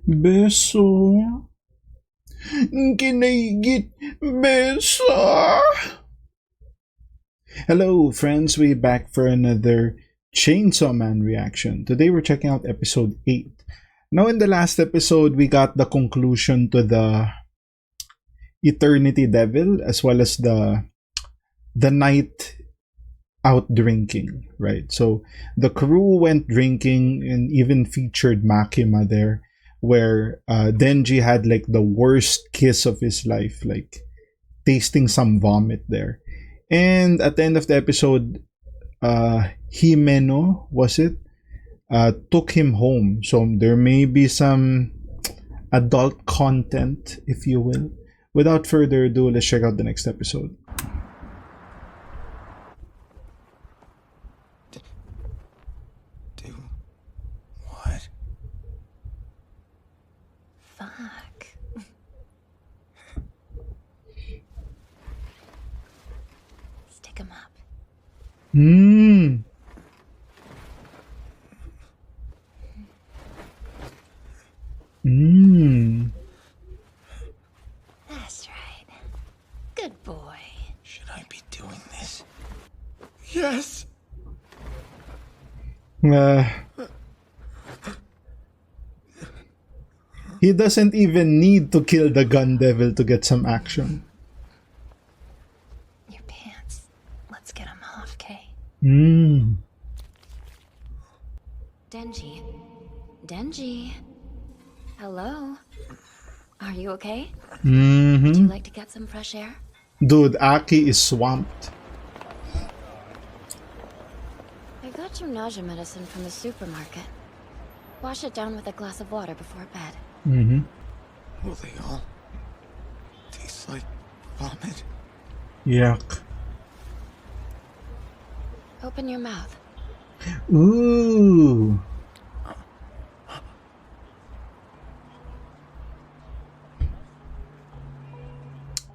Beso. Kinaigit. Beso. Hello, friends. We're back for another Chainsaw Man reaction. Today we're checking out episode 8. Now, in the last episode, we got the conclusion to the Eternity Devil as well as the night out drinking, right? So the crew went drinking and even featured Makima there, where Denji had like the worst kiss of his life, like tasting some vomit there. And at the end of the episode, Himeno, was it? Took him home. So there may be some adult content, if you will. Without further ado, let's check out the next episode. Do what? Fuck. Stick 'em up. Hmm. Hmm. That's right. Good boy. Should I be doing this? Yes! He doesn't even need to kill the gun devil to get some action. Your pants. Let's get 'em off, Kay. Hmm. Denji. Denji. Hello. Are you okay? Would you like to get some fresh air? Dude, Aki is swamped. I got you nausea medicine from the supermarket. Wash it down with a glass of water before bed. Will they all taste like vomit? Yuck. Open your mouth. Ooh.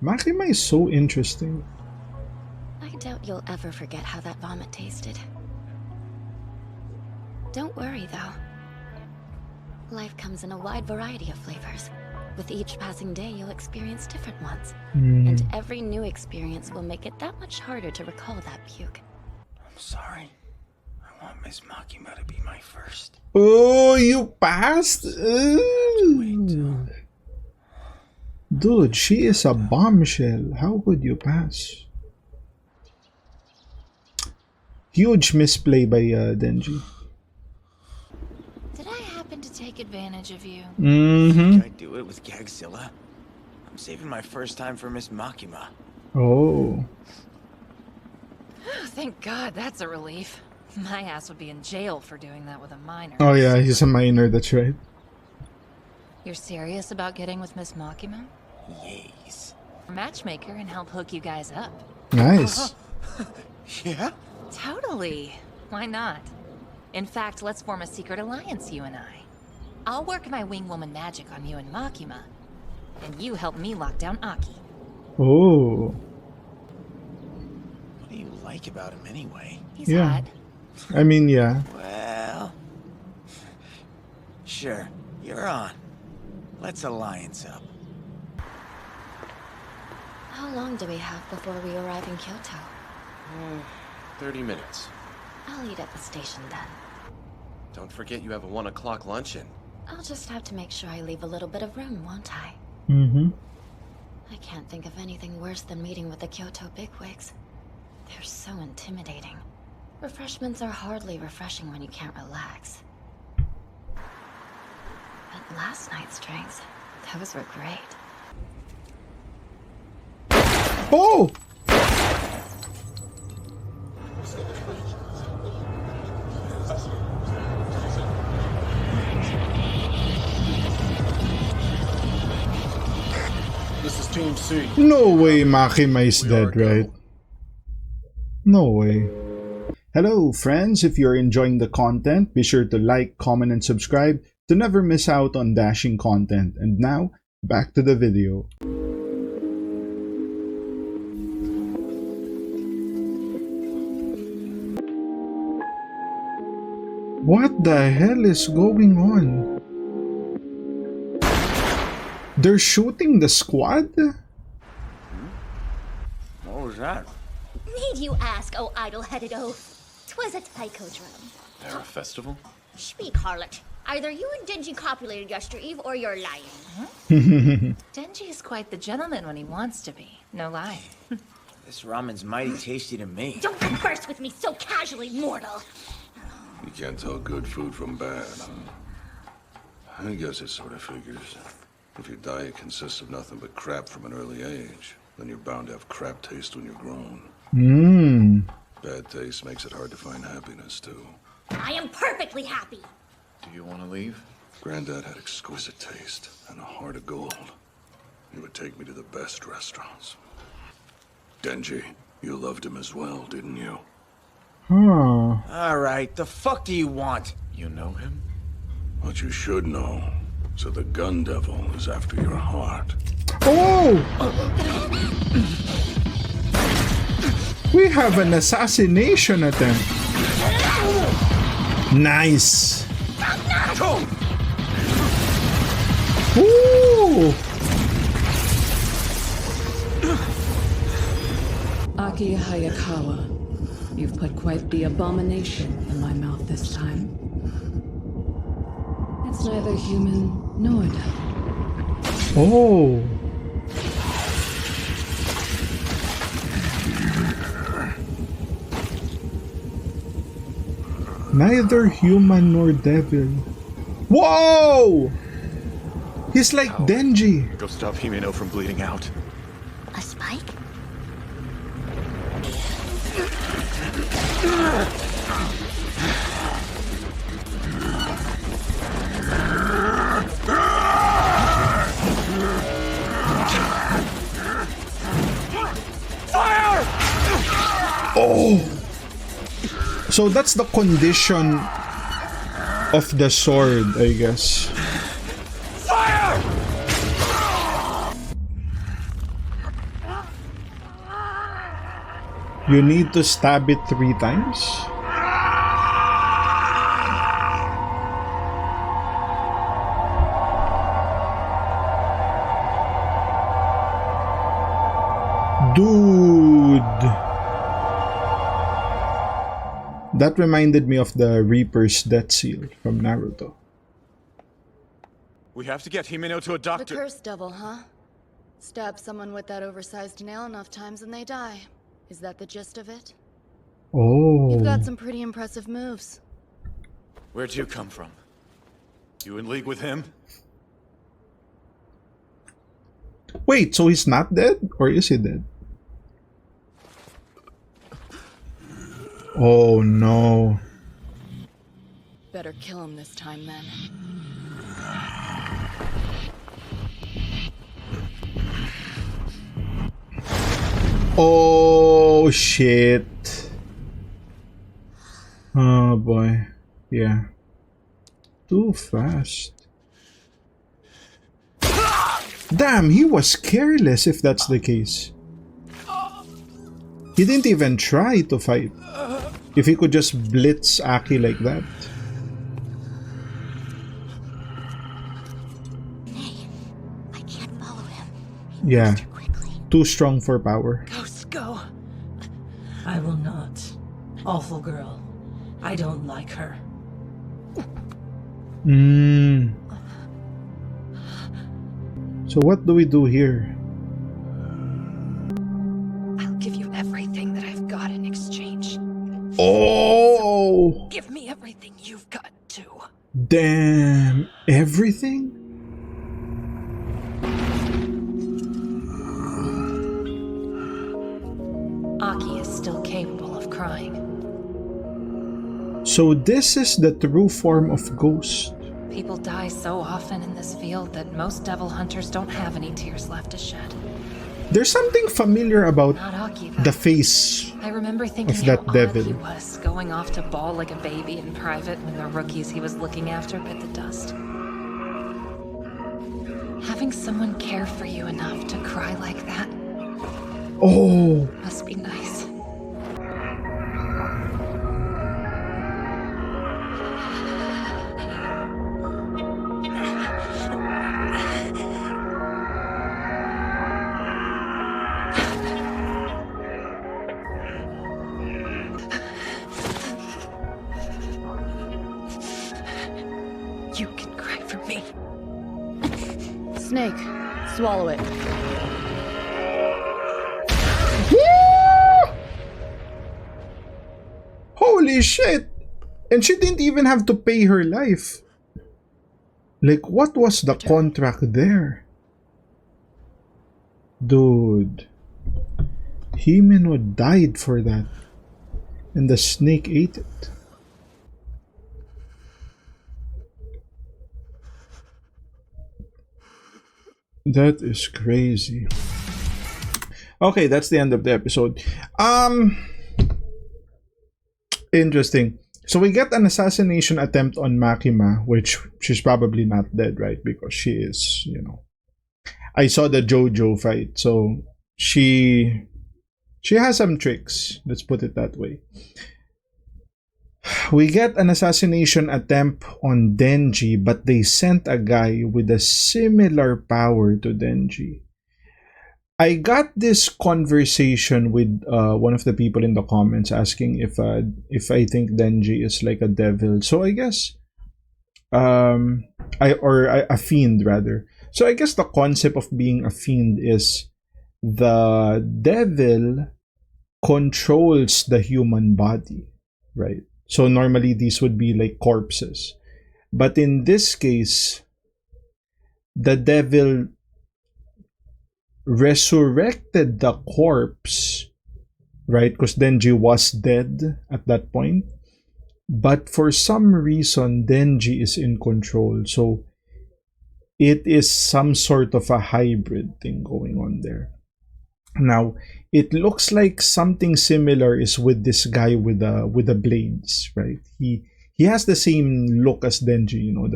Makima is so interesting. I doubt you'll ever forget how that vomit tasted. Don't worry, though. Life comes in a wide variety of flavors. With each passing day, you'll experience different ones. And every new experience will make it that much harder to recall that puke. I'm sorry. I want Miss Makima to be my first. Oh, you passed? Ooh. Dude, she is a bombshell. How could you pass? Huge misplay by Denji. Did I happen to take advantage of you? Think I'd do it with Gagzilla? I'm saving my first time for Miss Makima. Oh. Thank God, that's a relief. My ass would be in jail for doing that with a minor. Oh yeah, he's a minor, that's right. You're serious about getting with Miss Makima? Yes. Matchmaker and help hook you guys up. Nice. Yeah? Totally. Why not? In fact, let's form a secret alliance, you and I. I'll work my wing woman magic on you and Makima, and you help me lock down Aki. Oh. What do you like about him anyway? He's Yeah. hot. I mean, yeah. Well... Sure, you're on. Let's alliance up. How long do we have before we arrive in Kyoto? 30 minutes. I'll eat at the station then. Don't forget you have a 1 o'clock luncheon. I'll just have to make sure I leave a little bit of room, won't I? I can't think of anything worse than meeting with the Kyoto bigwigs. They're so intimidating. Refreshments are hardly refreshing when you can't relax. But last night's drinks, those were great. Oh! This is Team C. No way Makima is dead, right? No way. Hello friends, if you're enjoying the content, be sure to like, comment, and subscribe to never miss out on dashing content. And now, back to the video. What the hell is going on? They're shooting the squad? What was that? Need you ask, oh idle-headed oaf? 'Twas a taiko drum. There a festival? Speak, harlot. Either you and Denji copulated yestereve, or you're lying. Denji is quite the gentleman when he wants to be. No lie. This ramen's mighty tasty to me. Don't converse with me so casually, mortal. You can't tell good food from bad, huh? I guess it sort of figures. If your diet consists of nothing but crap from an early age, then you're bound to have crap taste when you're grown. Bad taste makes it hard to find happiness, too. I am perfectly happy. Do you want to leave? Granddad had exquisite taste and a heart of gold. He would take me to the best restaurants. Denji, you loved him as well, didn't you? Huh. Alright, the fuck do you want? You know him? What you should know. So the gun devil is after your heart. Oh! We have an assassination attempt. Nice. Ooh! Aki Hayakawa, you've put quite the abomination in my mouth this time. It's neither human nor devil. Oh! Neither human nor devil. Whoa! He's like Denji. Go stop Himeno from bleeding out. A spike? Oh! So that's the condition of the sword, I guess. You need to stab it 3 times? Dude! That reminded me of the Reaper's Death Seal from Naruto. We have to get Himeno to a The doctor. cursed devil, huh? Stab someone with that oversized nail enough times and they die. Is that the gist of it? Oh. You've got some pretty impressive moves. Where'd you come from? You in league with him? Wait, so he's not dead? Or is he dead? Oh no. Better kill him this time then. Oh shit. Oh boy. Yeah. Too fast. Damn, he was careless if that's the case. He didn't even try to fight. If he could just blitz Aki like that. Nay, I can't follow him. Yeah. Moves too quickly. Too strong for power. Ghost, go. I will not. Awful girl. I don't like her. So what do we do here? I'll give you everything that I've got in exchange. Oh! Give me everything you've got too. Damn. Everything? Aki is still capable of crying. So this is the true form of ghost. People die so often in this field that most devil hunters don't have any tears left to shed. There's something familiar about Not Aki, though. the face. I remember thinking of that how devil. odd he was, going off to bawl like a baby in private when the rookies he was looking after bit the dust. Having someone care for you enough to cry like that Oh! must be nice. me. Snake, swallow it. Holy shit! And she didn't even have to pay her life. Like, what was the contract there? Dude. Himeno died for that. And the snake ate it. That is crazy. Okay, that's the end of the episode. Interesting. So we get an assassination attempt on Makima, which she's probably not dead, right? Because she is, you know. I saw the JoJo fight, so she has some tricks. Let's put it that way. We get an assassination attempt on Denji, but they sent a guy with a similar power to Denji. I got this conversation with one of the people in the comments asking if I think Denji is like a devil. So I guess a fiend rather. So I guess the concept of being a fiend is the devil controls the human body, right? So normally these would be like corpses. But in this case, the devil resurrected the corpse, right? Because Denji was dead at that point. But for some reason, Denji is in control. So it is some sort of a hybrid thing going on there. Now, it looks like something similar is with this guy with the blades, right? He has the same look as Denji, you know,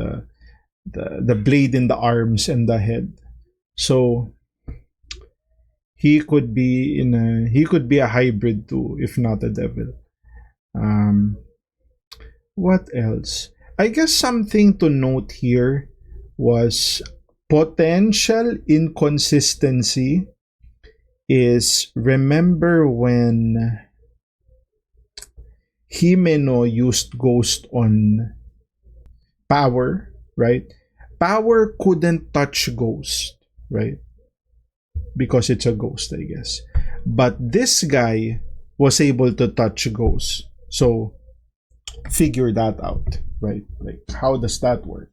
the blade in the arms and the head. So he could be a hybrid too, if not a devil. What else? I guess something to note here was potential inconsistency is, remember when Himeno used Ghost on Power, right? Power couldn't touch Ghost, right? Because it's a ghost, I guess. But this guy was able to touch Ghost. So figure that out, right? Like, how does that work?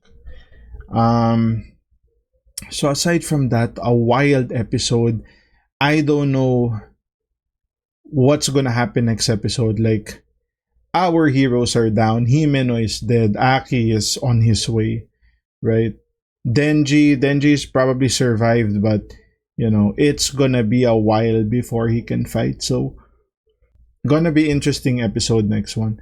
So aside from that, a wild episode. I don't know what's gonna happen next episode. Like, our heroes are down. Himeno is dead. Aki is on his way, right? Denji's probably survived, but you know, it's gonna be a while before he can fight. So, gonna be interesting episode next one.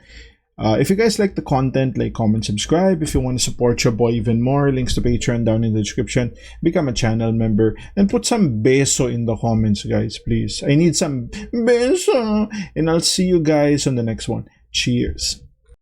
If you guys like the content, like, comment, subscribe. If you want to support your boy even more, links to Patreon down in the description. Become a channel member and put some beso in the comments, guys, please. I need some beso. And I'll see you guys on the next one. Cheers.